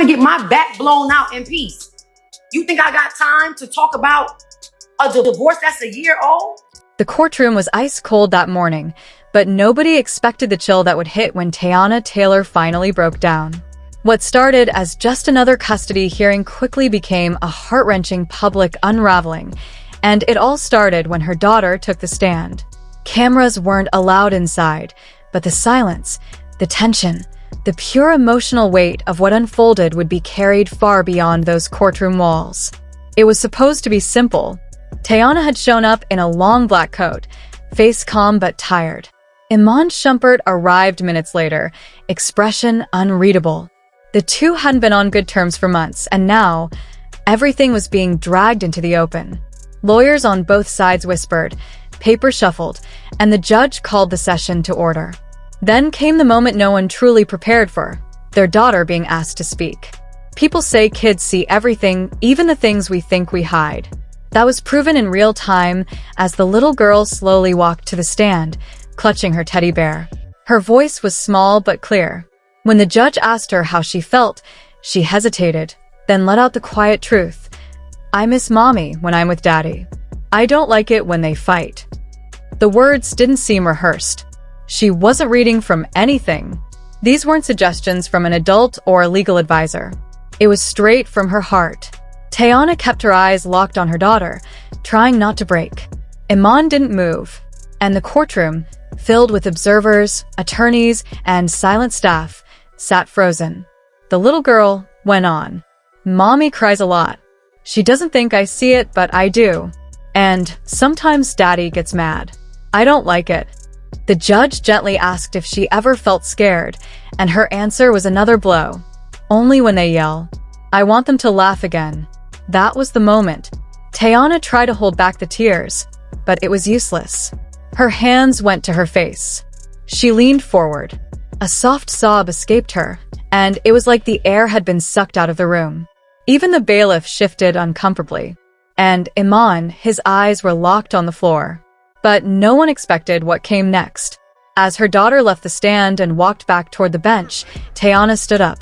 to get my back blown out in peace. You think I got time to talk about a divorce that's a year old? The courtroom was ice cold that morning, but nobody expected the chill that would hit when Teyana Taylor finally broke down. What started as just another custody hearing quickly became a heart-wrenching public unraveling, and it all started when her daughter took the stand. Cameras weren't allowed inside, but the silence, the tension, the pure emotional weight of what unfolded would be carried far beyond those courtroom walls. It was supposed to be simple. Teyana had shown up in a long black coat, face calm but tired. Iman Shumpert arrived minutes later, expression unreadable. The two hadn't been on good terms for months, and now, everything was being dragged into the open. Lawyers on both sides whispered, paper shuffled, and the judge called the session to order. Then came the moment no one truly prepared for, their daughter being asked to speak. People say kids see everything, even the things we think we hide. That was proven in real time as the little girl slowly walked to the stand, clutching her teddy bear. Her voice was small but clear. When the judge asked her how she felt, she hesitated, then let out the quiet truth. "I miss mommy when I'm with daddy. I don't like it when they fight." The words didn't seem rehearsed. She wasn't reading from anything. These weren't suggestions from an adult or a legal advisor. It was straight from her heart. Teyana kept her eyes locked on her daughter, trying not to break. Iman didn't move, and the courtroom, filled with observers, attorneys, and silent staff, sat frozen. The little girl went on. "Mommy cries a lot. She doesn't think I see it, but I do. And sometimes daddy gets mad. I don't like it." The judge gently asked if she ever felt scared, and her answer was another blow. "Only when they yell. I want them to laugh again." That was the moment. Teyana tried to hold back the tears, but it was useless. Her hands went to her face. She leaned forward. A soft sob escaped her, and it was like the air had been sucked out of the room. Even the bailiff shifted uncomfortably, and Iman, his eyes were locked on the floor. But no one expected what came next. As her daughter left the stand and walked back toward the bench, Teyana stood up,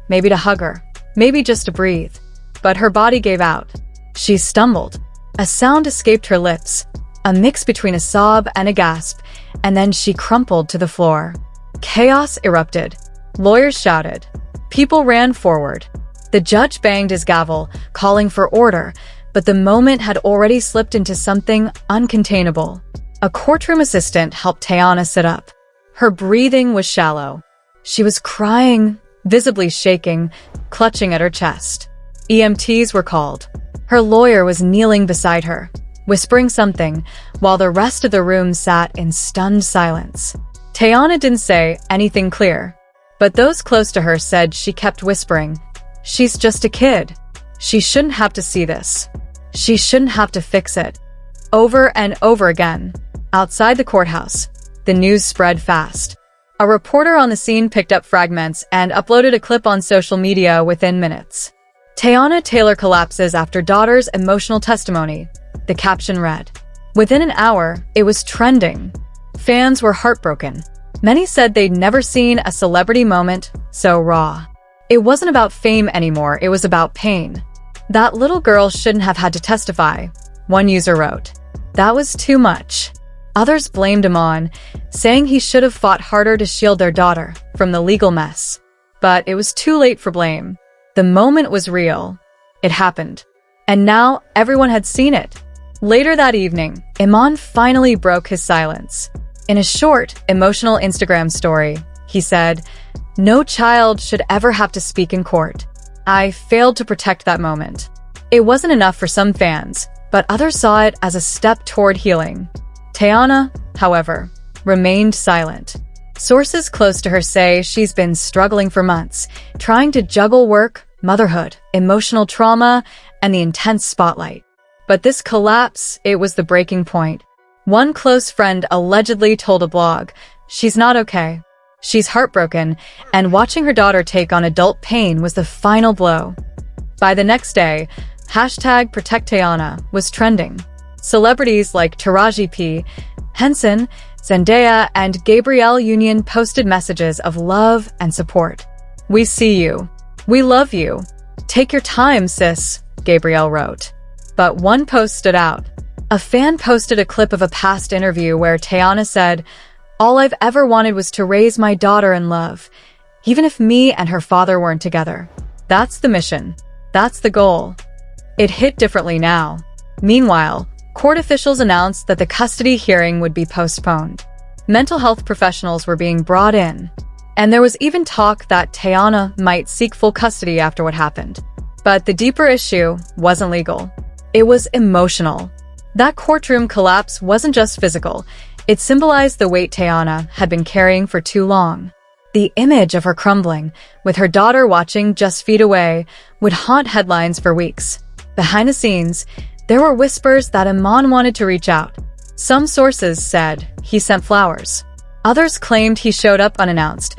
maybe to hug her, maybe just to breathe. But her body gave out. She stumbled. A sound escaped her lips, a mix between a sob and a gasp, and then she crumpled to the floor. Chaos erupted. Lawyers shouted. People ran forward. The judge banged his gavel, calling for order, but the moment had already slipped into something uncontainable. A courtroom assistant helped Teyana sit up. Her breathing was shallow. She was crying, visibly shaking, clutching at her chest. EMTs were called. Her lawyer was kneeling beside her, whispering something, while the rest of the room sat in stunned silence. Teyana didn't say anything clear, but those close to her said she kept whispering, "She's just a kid. She shouldn't have to see this. She shouldn't have to fix it." Over and over again. Outside the courthouse, the news spread fast. A reporter on the scene picked up fragments and uploaded a clip on social media within minutes. Teyana Taylor collapses after daughter's emotional testimony, the caption read. Within an hour, it was trending. Fans were heartbroken. Many said they'd never seen a celebrity moment so raw. It wasn't about fame anymore, it was about pain. "That little girl shouldn't have had to testify," one user wrote. That was too much. Others blamed Iman, saying he should have fought harder to shield their daughter from the legal mess. But it was too late for blame. The moment was real. It happened. And now everyone had seen it. Later that evening, Iman finally broke his silence. In a short, emotional Instagram story, he said, "No child should ever have to speak in court. I failed to protect that moment." It wasn't enough for some fans, but others saw it as a step toward healing. Teyana, however, remained silent. Sources close to her say she's been struggling for months, trying to juggle work, motherhood, emotional trauma, and the intense spotlight. But this collapse, it was the breaking point. One close friend allegedly told a blog, "She's not okay. She's heartbroken," and watching her daughter take on adult pain was the final blow. By the next day, #ProtectTeyana was trending. Celebrities like Taraji P. Henson, Zendaya, and Gabrielle Union posted messages of love and support. "We see you. "We love you. Take your time, sis," Gabrielle wrote. But one post stood out. A fan posted a clip of a past interview where Teyana said, "All I've ever wanted was to raise my daughter in love, even if me and her father weren't together. That's the mission. That's the goal." It hit differently now. Meanwhile, court officials announced that the custody hearing would be postponed. Mental health professionals were being brought in, and there was even talk that Teyana might seek full custody after what happened. But the deeper issue wasn't legal. It was emotional. That courtroom collapse wasn't just physical. It symbolized the weight Teyana had been carrying for too long. The image of her crumbling, with her daughter watching just feet away, would haunt headlines for weeks. Behind the scenes, there were whispers that Iman wanted to reach out. Some sources said he sent flowers. Others claimed he showed up unannounced,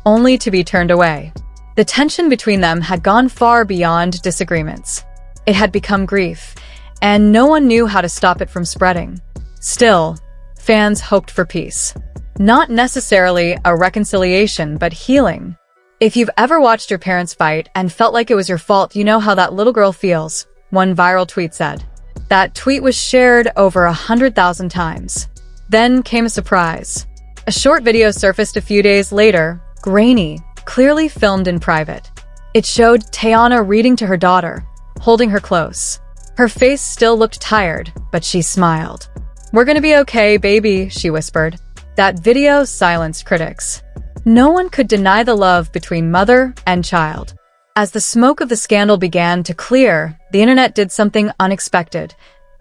only to be turned away. The tension between them had gone far beyond disagreements. It had become grief, and no one knew how to stop it from spreading. Still, fans hoped for peace. Not necessarily a reconciliation, but healing. If you've ever watched your parents fight and felt like it was your fault, you know how that little girl feels, one viral tweet said. That tweet was shared over 100,000 times. Then came a surprise. A short video surfaced a few days later, grainy, clearly filmed in private. It showed Teyana reading to her daughter, holding her close. Her face still looked tired, but she smiled. "We're gonna be okay, baby," she whispered. That video silenced critics. No one could deny the love between mother and child. As the smoke of the scandal began to clear, the internet did something unexpected.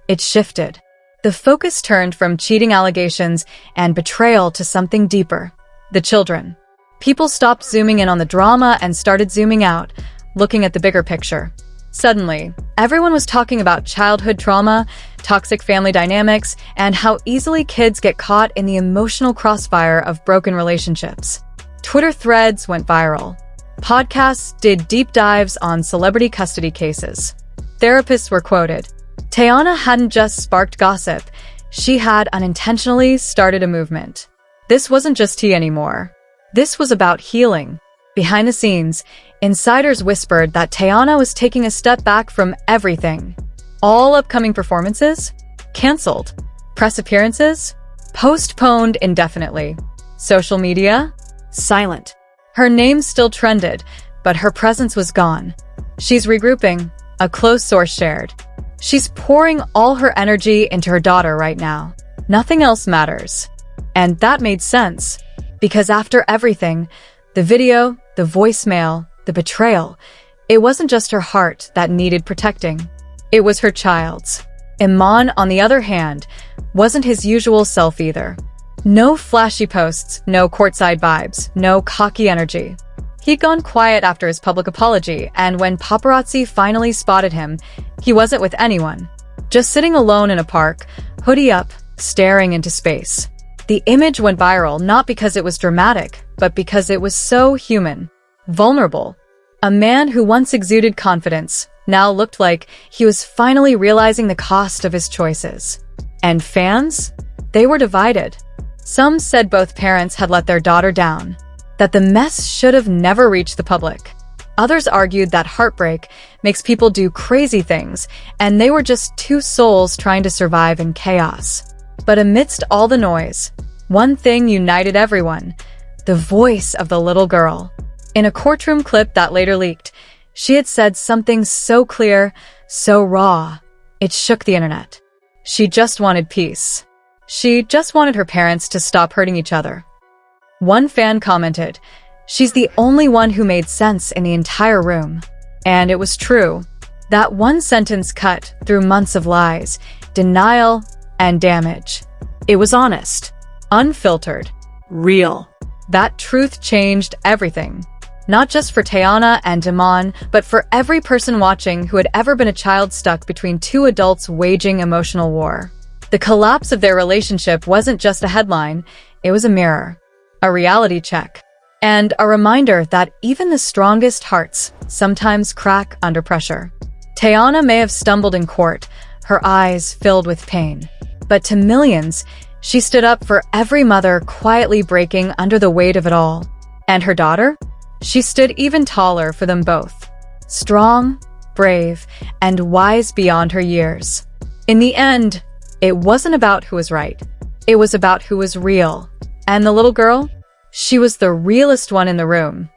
It shifted. The focus turned from cheating allegations and betrayal to something deeper: the children. People stopped zooming in on the drama and started zooming out, looking at the bigger picture. Suddenly, everyone was talking about childhood trauma, toxic family dynamics, and how easily kids get caught in the emotional crossfire of broken relationships. Twitter threads went viral. Podcasts did deep dives on celebrity custody cases. Therapists were quoted. Teyana hadn't just sparked gossip, she had unintentionally started a movement. This wasn't just tea anymore. This was about healing. Behind the scenes, insiders whispered that Teyana was taking a step back from everything. All upcoming performances? Cancelled. Press appearances? Postponed indefinitely. Social media? Silent. Her name still trended, but her presence was gone. "She's regrouping," a close source shared. "She's pouring all her energy into her daughter right now. Nothing else matters." And that made sense, because after everything, the video, the voicemail, the betrayal, it wasn't just her heart that needed protecting. It was her child's. Iman, on the other hand, wasn't his usual self either. No flashy posts, no courtside vibes, no cocky energy. He'd gone quiet after his public apology, and when paparazzi finally spotted him, he wasn't with anyone. Just sitting alone in a park, hoodie up, staring into space. The image went viral not because it was dramatic, but because it was so human. Vulnerable. A man who once exuded confidence now looked like he was finally realizing the cost of his choices. And fans? They were divided. Some said both parents had let their daughter down, that the mess should have never reached the public. Others argued that heartbreak makes people do crazy things, and they were just two souls trying to survive in chaos. But amidst all the noise, one thing united everyone: the voice of the little girl. In a courtroom clip that later leaked, she had said something so clear, so raw, it shook the internet. She just wanted peace. She just wanted her parents to stop hurting each other. One fan commented, "She's the only one who made sense in the entire room." And it was true. That one sentence cut through months of lies, denial, and damage. It was honest, unfiltered, real. That truth changed everything. Not just for Teyana and Iman, but for every person watching who had ever been a child stuck between two adults waging emotional war. The collapse of their relationship wasn't just a headline, it was a mirror, a reality check, and a reminder that even the strongest hearts sometimes crack under pressure. Teyana may have stumbled in court, her eyes filled with pain. But to millions, she stood up for every mother quietly breaking under the weight of it all. And her daughter? She stood even taller for them both. Strong, brave, and wise beyond her years. In the end, it wasn't about who was right. It was about who was real. And the little girl? She was the realest one in the room.